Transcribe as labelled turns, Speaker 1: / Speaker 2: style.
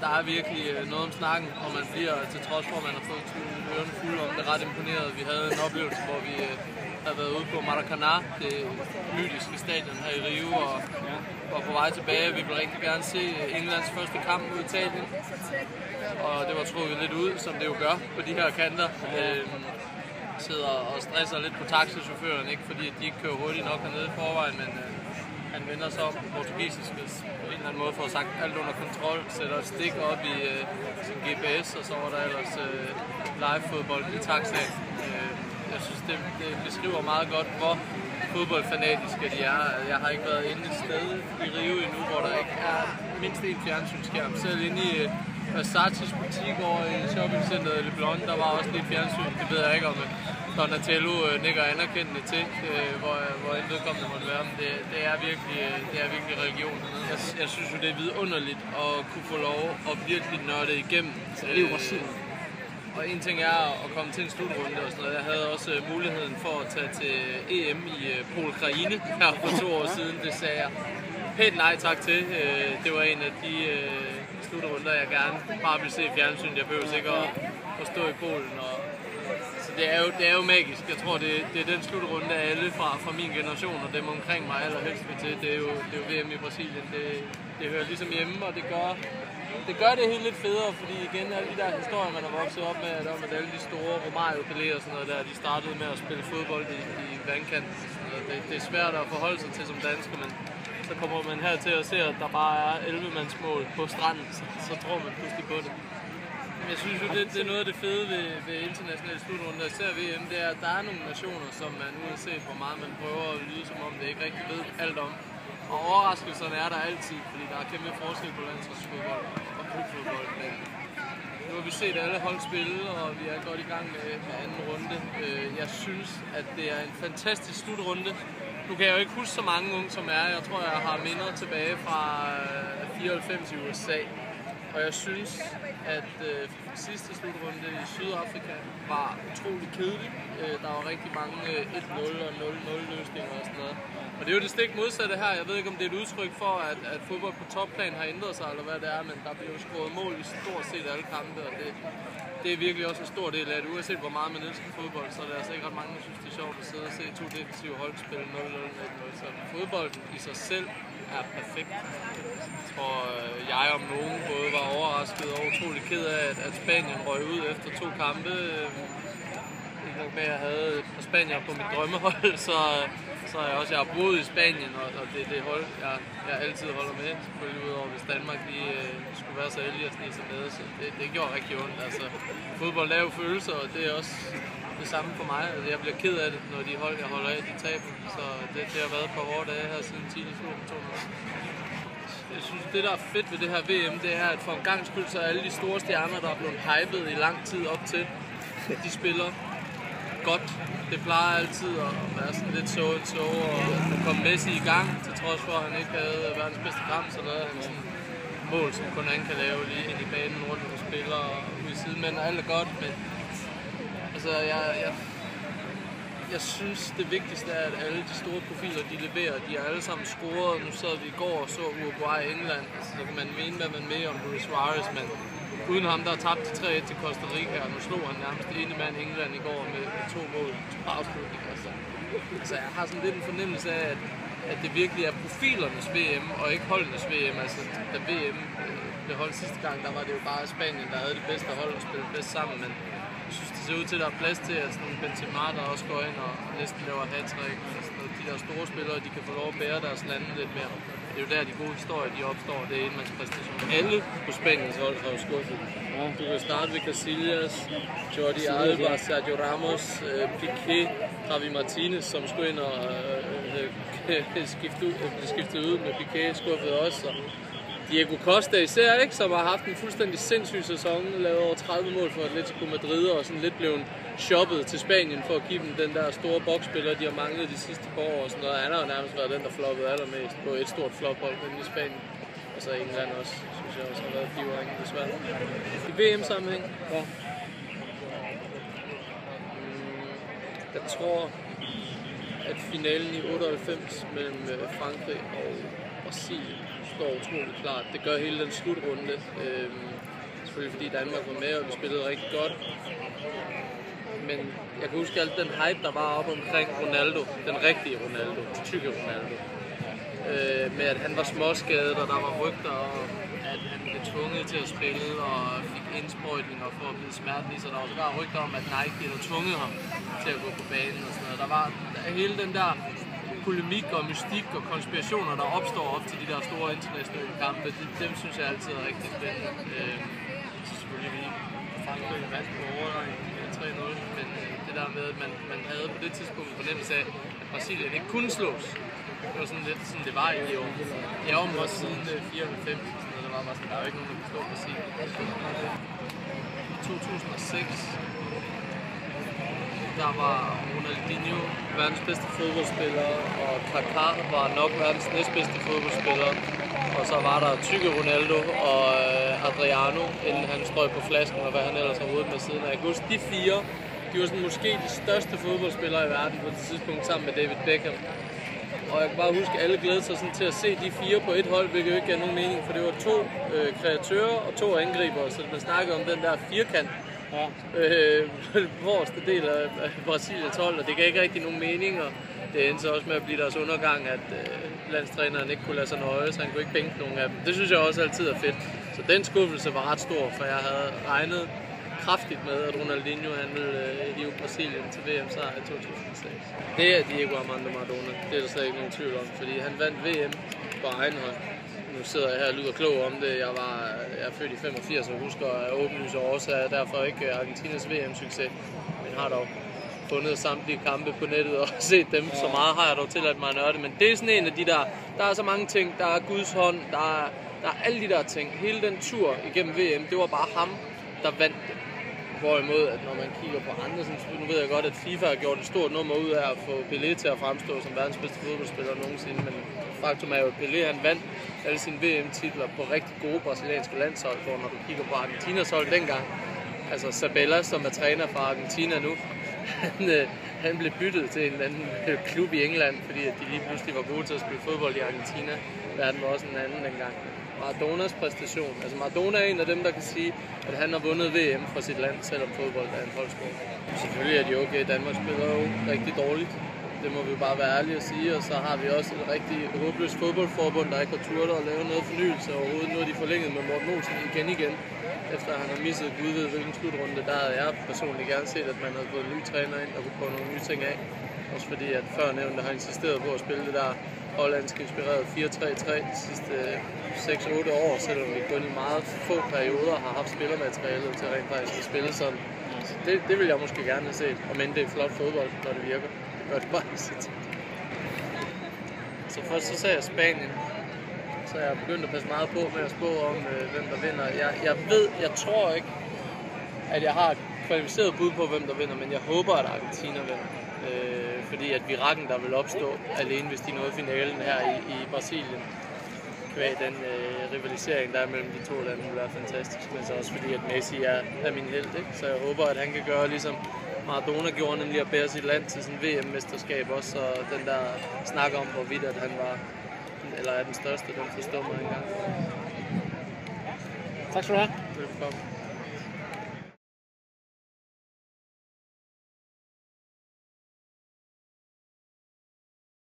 Speaker 1: der er virkelig noget om snakken, og man bliver, til trods for, at man har fået ørerne fulde om det, ret imponeret. Vi havde en oplevelse, hvor vi havde været ude på Maracanã, det mytiske stadion her i Rio, og var på vej tilbage. Vi ville rigtig gerne se Englands første kamp mod Italien, og det var trukket lidt ud, som det jo gør på de her kanter. Sidder og stresser lidt på taxichaufføren, ikke fordi de ikke kører hurtigt nok hernede i forvejen, men han vender sig om portugisisk, hvis på en eller anden måde får sagt alt under kontrol, sætter et stik op i sin GPS, og så var der ellers live-fodbold i taxaen. Jeg synes, det beskriver meget godt, hvor fodboldfanatiske de er. Jeg har ikke været inde et sted i Rio endnu, hvor der ikke er mindst en fjernsynsskærm. Selv inde i Versace's butik over i shoppingcenteret Leblon, der var også lidt fjernsyn. Det ved jeg ikke om Donatello nikker anerkendende til, hvor end vedkommende måtte være. Men det er virkelig religion. Jeg synes jo, det er vidunderligt at kunne få lov at virkelig nørde igennem. Og en ting er at komme til en slutrunde og sådan noget. Jeg havde også muligheden for at tage til EM i Ukraine her for 2 år siden. Det sagde jeg pænt nej tak til. Det var en af de slutrunder, jeg gerne bare ville se i fjernsyn. Jeg behøver sikkert at stå i Polen. Så det er jo magisk. Jeg tror, det er den slutrunde af alle fra min generation og dem omkring mig allerhelst vil til. Det er jo VM i Brasilien. Det hører ligesom hjemme, og det gør det helt lidt federe, fordi igen, alle de der historier, man har vokset op med, at alle de store Romario, Pelé og sådan noget der, de startede med at spille fodbold i vandkanten. Det er svært at forholde sig til som dansker, men så kommer man hertil og ser, at der bare er 11-mandsmål på stranden, så tror man pludselig på det. Men jeg synes jo, det er noget af det fede ved internationale slutrunder, især VM, det er, at der er nogle nationer, som man uanset hvor meget man prøver at lyde, som om det ikke rigtig ved alt om. Og overraskelserne er der altid, fordi der er kæmpe forskel på landsholdsfodbold og klubfodbold. Nu har vi set alle hold spille, og vi er godt i gang med anden runde. Jeg synes, at det er en fantastisk slutrunde. Nu kan jeg jo ikke huske så mange unge som er. Jeg tror, jeg har minder tilbage fra 94 i USA. Og jeg synes, at sidste slutrunde i Sydafrika var utrolig kedelig. Der var rigtig mange 1-0 og 0-0 løsninger og sådan noget. Og det er jo det stik modsatte her. Jeg ved ikke, om det er et udtryk for, at fodbold på topplan har ændret sig, eller hvad det er, men der bliver jo scoret mål i stort set alle kampe, og det er virkelig også en stor del af det. Uanset hvor meget man elsker fodbold, så er det altså ikke ret mange, der synes, det er sjovt at sidde og se 2 defensive hold spille 0-0. Så fodbolden i sig selv er perfekt. Jeg tror, jeg om nogen både var overrasket og utrolig ked af, at Spanien røg ud efter 2 kampe. Ikke nok med, at jeg havde et par spanier på mit drømmehold, så jeg har boet i Spanien, og det er det hold, jeg altid holder med. Selvfølgelig udover, hvis Danmark lige skulle være så heldig at snige sig med, så det gjorde rigtig ondt. Altså, fodbold er jo følelser, og det er også det samme for mig. Altså, jeg bliver ked af det, når de hold, jeg holder af, de taber. Så det har været et par hårde dage her siden 10. Jeg synes, det der er fedt ved det her VM, det er, at for en gang skyld, så er alle de store stjerner, der er blevet hypet i lang tid op til, de spiller godt. Det plejer altid at være sådan lidt så, og nu kom Messi i gang, til trods for, at han ikke havde verdens bedste kamp, så lavede han sådan mål, som kun han kan lave lige ind i banen rundt og spiller og ud i siden, men alt er godt, men altså, jeg synes, det vigtigste er, at alle de store profiler, de leverer, de er alle sammen scoret. Nu sad vi i går og så Uruguay i England, altså, så kan man mene, hvad man med om Luis Suarez, men uden ham, der tabte 3-1 til Costa Rica, og nu slog han nærmest ene mand England i går med 2 mål, 2 afslutninger. Altså, jeg har sådan lidt en fornemmelse af, at det virkelig er profilernes VM, og ikke holdenes VM. Altså, da VM blev holdt sidste gang, der var det jo bare Spanien, der havde det bedste hold og spillede bedst sammen, men jeg synes, det ser ud til, at der er plads til, at sådan Benzema, der også går ind og næsten laver hat-trick. De der store spillere, de kan få lov at bære deres lande lidt mere. Det er jo der, de gode historier, de opstår, det er enmandspræstation. Alle på Spaniens hold har jo skuffet. Du kan starte ved Casillas, Jordi Alba, Sergio Ramos, Piqué, Javi Martinez, som skulle ind og blive skiftet ud med Piqué, skuffede også. Diego Costa især, ikke, som har haft en fuldstændig sindssyg sæson, lavet over 30 mål for Atletico Madrid og sådan lidt blevet shoppet til Spanien for at give dem den der store boksspiller, de har manglet de sidste par år og sådan noget. Han har jo nærmest været den, der floppede allermest på et stort flophold i Spanien. Og så England også, synes jeg også har været pivringen desværre. I VM-sammenhæng? Ja. Jeg tror, at finalen i 98 mellem Frankrig og Brasilien står utroligt klart. Det gør hele den slutrunde. Selvfølgelig fordi Danmark var med, og vi spillede rigtig godt. Men jeg kan huske alt den hype, der var op omkring Ronaldo, den rigtige Ronaldo, tykke Ronaldo. Med at han var småskadet, og der var rygter om, at han blev tvunget til at spille og fik indsprøjtninger for at blive smerten i sig. Der var sågar rygter om, at Nike havde tvunget ham til at gå på banen og sådan noget. Der var hele den der polemik og mystik og konspirationer, der opstår op til de der store internationale kampe. Dem synes jeg altid er rigtig spændende. Så selvfølgelig vi Frankrig vandt på overregning 3-0, men det der med, at man havde på det tidspunkt en fornemmelse af, at Brasilien ikke kunne slås. Det var sådan lidt sådan, det var i år. Jeg var også siden 94, der var bare sådan, der er jo ikke nogen, der kunne slå Brasilien. I 2006, der var Ronaldinho verdens bedste fodboldspiller, og Kaká var nok verdens næstbedste fodboldspiller. Og så var der tykke Ronaldo og Adriano, inden han strøg på flasken, og hvad han ellers har rodet med siden af. Jeg kan huske, de fire, de var sådan måske de største fodboldspillere i verden på det tidspunkt, sammen med David Beckham. Og jeg kan bare huske, at alle glædede sig sådan til at se de fire på et hold, hvilket jo ikke gav nogen mening, for det var 2 kreatører og 2 angribere, så man snakkede om den der firkant. Ja. Vorste del af Brasiliens hold, og det gav ikke rigtig nogen mening, og det endte så også med at blive deres undergang, at landstræneren ikke kunne lade sig nøje, så han kunne ikke bænke nogen af dem. Det synes jeg også altid er fedt. Så den skuffelse var ret stor, for jeg havde regnet kraftigt med, at Ronaldinho han ville hive Brasilien til VM-sejr i 2006. Det er Diego Armando Maradona, det er der slet ikke nogen tvivl om, fordi han vandt VM på egen hånd. Nu sidder jeg her og lyder klog om det. Jeg er født i 85 og husker at åbenlyse årsager, derfor ikke Argentinas VM-succes, men har dog fundet samtlige kampe på nettet og set dem. Så meget har jeg dog tilladt mig at nørde. Men det er sådan en af de der er så mange ting. Der er Guds hånd, der er alle de der ting. Hele den tur igennem VM, det var bare ham, der vandt det. Hvorimod, at når man kigger på andre, nu ved jeg godt, at FIFA har gjort et stort nummer ud af at få Pelé til at fremstå som verdens bedste fodboldspiller nogensinde, men faktum er jo, at Pelé han vandt alle sine VM-titler på rigtig gode brasilianske landshold, hvor når du kigger på Argentinas hold dengang, altså Sabella, som er træner fra Argentina nu, han blev byttet til en anden klub i England, fordi at de lige pludselig var gode til at spille fodbold i Argentina. Verden var også en anden dengang. Maradonas præstation. Altså Maradona er en af dem, der kan sige, at han har vundet VM for sit land, selvom fodbold er en holdsport. Selvfølgelig er de okay. Danmark spiller jo rigtig dårligt. Det må vi jo bare være ærlige at sige. Og så har vi også et rigtig håbløst fodboldforbund, der ikke har turt at lave noget fornyelse overhovedet. Nu er de forlænget med Morten Olsen igen. Efter han har misset Gud ved hvilken slutrunde, der havde jeg personligt gerne set, at man havde fået en ny træner ind og kunne prøve nogle nye ting af. Også fordi at førnævnte har insisteret på at spille det der hollandsk inspireret 4-3-3 de sidste 6-8 år, selvom vi kun i meget få perioder har haft spillermaterialet til rent faktisk at spille sådan. Så det vil jeg måske gerne have set, og men det er flot fodbold, når det virker. Det gør det bare ikke så tit. Så først så sagde jeg Spanien. Så jeg er begyndt at passe meget på med at spå om, hvem der vinder. Jeg tror ikke, at jeg har et kvalificeret bud på, hvem der vinder, men jeg håber, at Argentina vinder. Fordi at virakken, der vil opstå alene, hvis de nåede finalen her i Brasilien, kvæg den rivalisering, der er mellem de to lande, vil være fantastisk. Men så også fordi, at Messi er min helt, ikke? Så jeg håber, at han kan gøre ligesom Maradona gjorde, nemlig at bære sit land til sådan VM-mesterskab også, og den der snak om, hvorvidt at han var, eller er den største, den forstår mig engang.
Speaker 2: Tak skal du have.
Speaker 1: Velkommen.